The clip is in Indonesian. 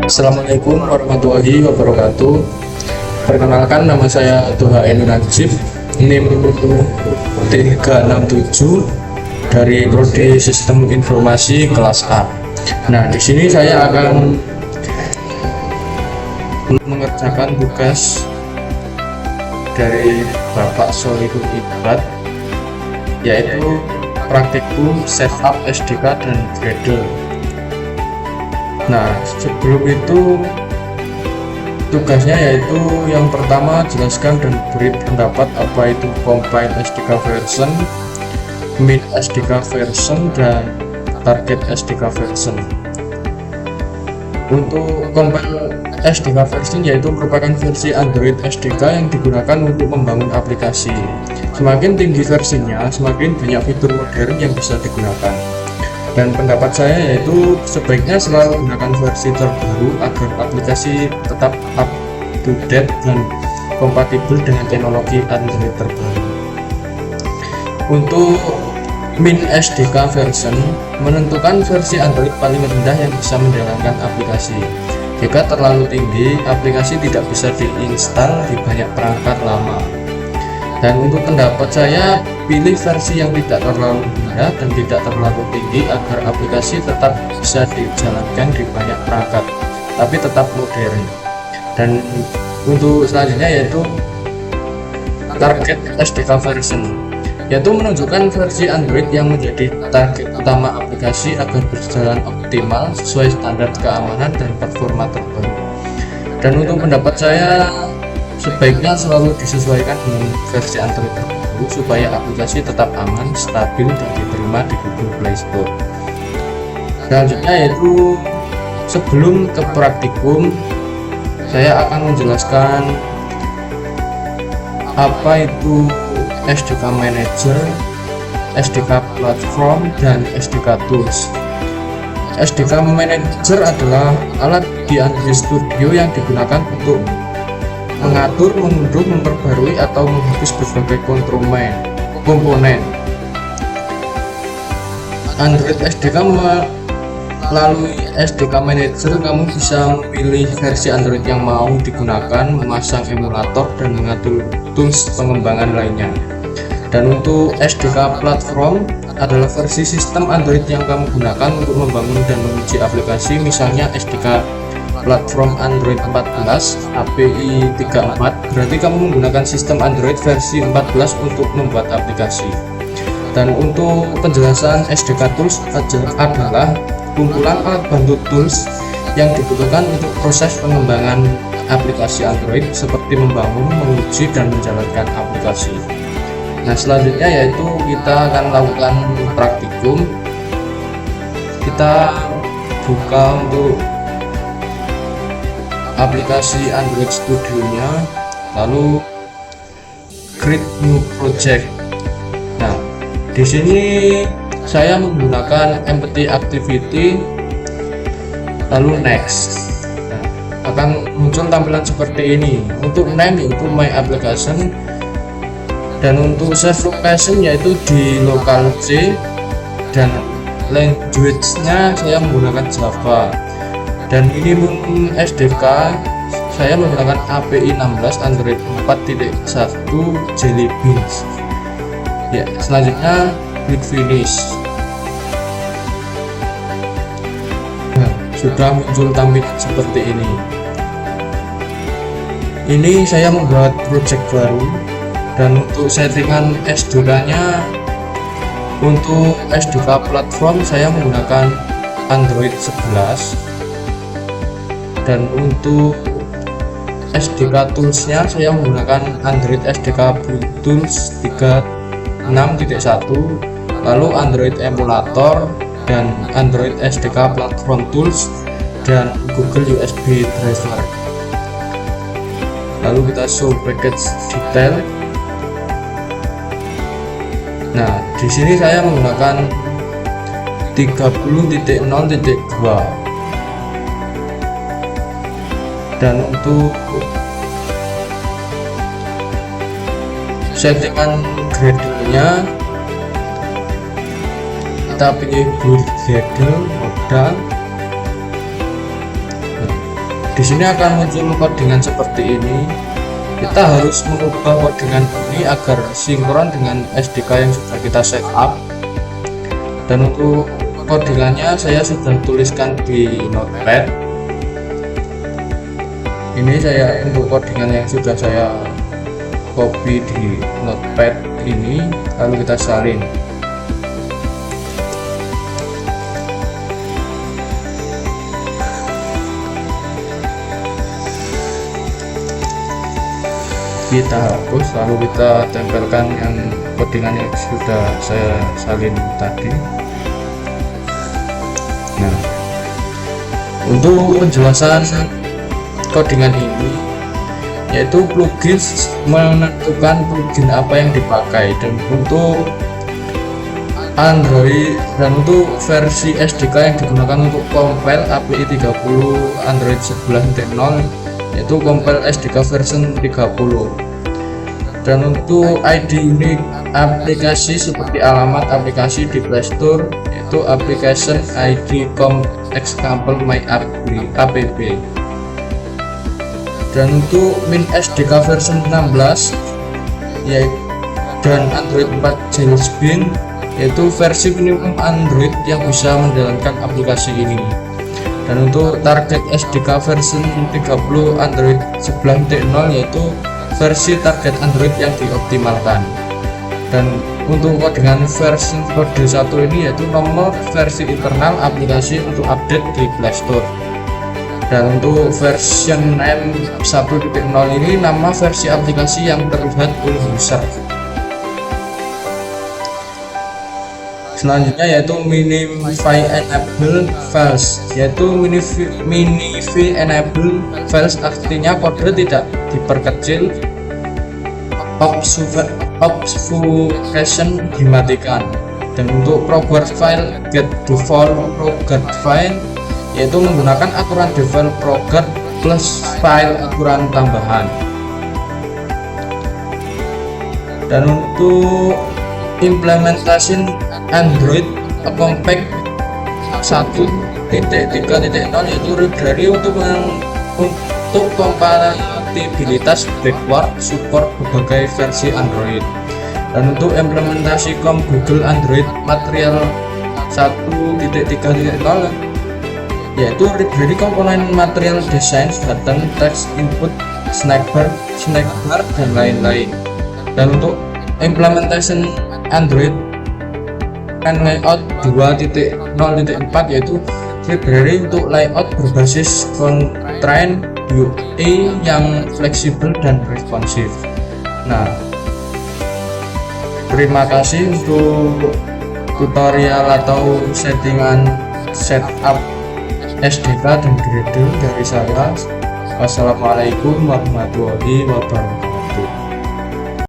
Assalamualaikum warahmatullahi wabarakatuh. Perkenalkan, nama saya Toha Enu Najib, NIM 367 dari Prodi Sistem Informasi kelas A. Nah, di sini saya akan mengerjakan tugas dari Bapak Solihun Ibad, yaitu praktikum setup SDK dan Gradle. Nah, sebelum itu tugasnya yaitu yang pertama, jelaskan dan beri pendapat apa itu compile SDK version, min SDK version, dan target SDK version. Untuk compile SDK version yaitu merupakan versi Android SDK yang digunakan untuk membangun aplikasi. Semakin tinggi versinya, semakin banyak fitur modern yang bisa digunakan. Dan pendapat saya yaitu sebaiknya selalu gunakan versi terbaru agar aplikasi tetap up to date dan kompatibel dengan teknologi Android terbaru. Untuk min SDK version, menentukan versi Android paling rendah yang bisa menjalankan aplikasi. Jika terlalu tinggi, aplikasi tidak bisa diinstal di banyak perangkat lama. Dan untuk pendapat saya, pilih versi yang tidak terlalu rendah dan tidak terlalu tinggi agar aplikasi tetap bisa dijalankan di banyak perangkat, tapi tetap modern. Dan untuk selanjutnya yaitu target SDK version, yaitu menunjukkan versi Android yang menjadi target utama aplikasi agar berjalan optimal sesuai standar keamanan dan performa terbaru. Dan untuk pendapat saya, sebaiknya selalu disesuaikan dengan versi Android terbaru supaya aplikasi tetap aman, stabil, dan diterima di Google Play Store. Selanjutnya yaitu sebelum ke praktikum, saya akan menjelaskan apa itu SDK Manager, SDK Platform, dan SDK Tools. SDK Manager adalah alat di Android Studio yang digunakan untuk mengatur, mengunduh, memperbarui, atau menghapus berbagai komponen Android SDK. Melalui SDK Manager, kamu bisa memilih versi Android yang mau digunakan, memasang emulator, dan mengatur tools pengembangan lainnya. Dan untuk SDK Platform adalah versi sistem Android yang kamu gunakan untuk membangun dan menguji aplikasi, misalnya SDK Platform Android 14 API 34, berarti kamu menggunakan sistem Android versi 14 untuk membuat aplikasi. Dan untuk penjelasan SDK Tools adalah kumpulan alat bantu tools yang dibutuhkan untuk proses pengembangan aplikasi Android seperti membangun, menguji, dan menjalankan aplikasi. Nah, selanjutnya yaitu kita akan lakukan praktikum. Kita buka untuk aplikasi Android Studio-nya, lalu create new project. Nah, di sini saya menggunakan empty activity, lalu next. Nah, akan muncul tampilan seperti ini. Untuk name yaitu my application, dan untuk save location yaitu di local C, dan language-nya saya menggunakan Java. Dan minimum SDK saya menggunakan API 16 Android 4.1 Jelly Beans. Ya, selanjutnya klik finish. Nah, sudah muncul tampilan seperti ini. Ini saya membuat project baru, dan untuk settingan SDK-nya, untuk SDK platform saya menggunakan Android 11. Dan untuk SDK Tools-nya saya menggunakan Android SDK Tools 36.1, lalu Android Emulator, dan Android SDK Platform Tools, dan Google USB Driver. Lalu kita show package detail. Nah, di sini saya menggunakan 30.0.2. Dan untuk settingan Gradle-nya, kita pilih build Gradle modal. Di sini akan muncul codingan seperti ini. Kita harus mengubah codingan ini agar sinkron dengan SDK yang sudah kita set up. Dan untuk codingannya saya sudah tuliskan di notepad. Ini saya untuk codingan yang sudah saya copy di notepad ini, lalu kita salin. Kita hapus, lalu kita tempelkan yang codingan yang sudah saya salin tadi. Nah, untuk penjelasan codingan ini, yaitu plugin menentukan plugin apa yang dipakai, dan untuk Android dan untuk versi SDK yang digunakan untuk compile API 30 Android 11.0, yaitu compile SDK version 30. Dan untuk ID unik aplikasi seperti alamat aplikasi di Play Store, yaitu application ID example my app. Dan untuk min SDK version 16 yaitu dan Android 4 Jelly Bean, yaitu versi minimum Android yang bisa menjalankan aplikasi ini. Dan untuk target SDK version 30 Android 11.0, yaitu versi target Android yang dioptimalkan. Dan untuk codingan versi kode 1 ini yaitu nomor versi internal aplikasi untuk update di Play Store. Dan untuk version name 1.0 ini nama versi aplikasi yang terlihat oleh user. Selanjutnya yaitu minify enable files, yaitu minify enable files artinya kode tidak diperkecil, obfuscation dimatikan. Dan untuk progress file get default progress file, yaitu menggunakan aturan default progress plus file aturan tambahan. Dan untuk implementasi Android Compact 1.3.0, yaitu library untuk kompatibilitas backward support berbagai versi Android. Dan untuk implementasi Google Android Material 1.3.0, yaitu library komponen material design, button, text input, snackbar, dan lain-lain. Dan untuk implementation Android and layout 2.0.4, yaitu library untuk layout berbasis constraint UI yang fleksibel dan responsif. Nah, terima kasih untuk tutorial atau settingan setup SDK dan Gradle dari saya. Wassalamualaikum warahmatullahi wabarakatuh.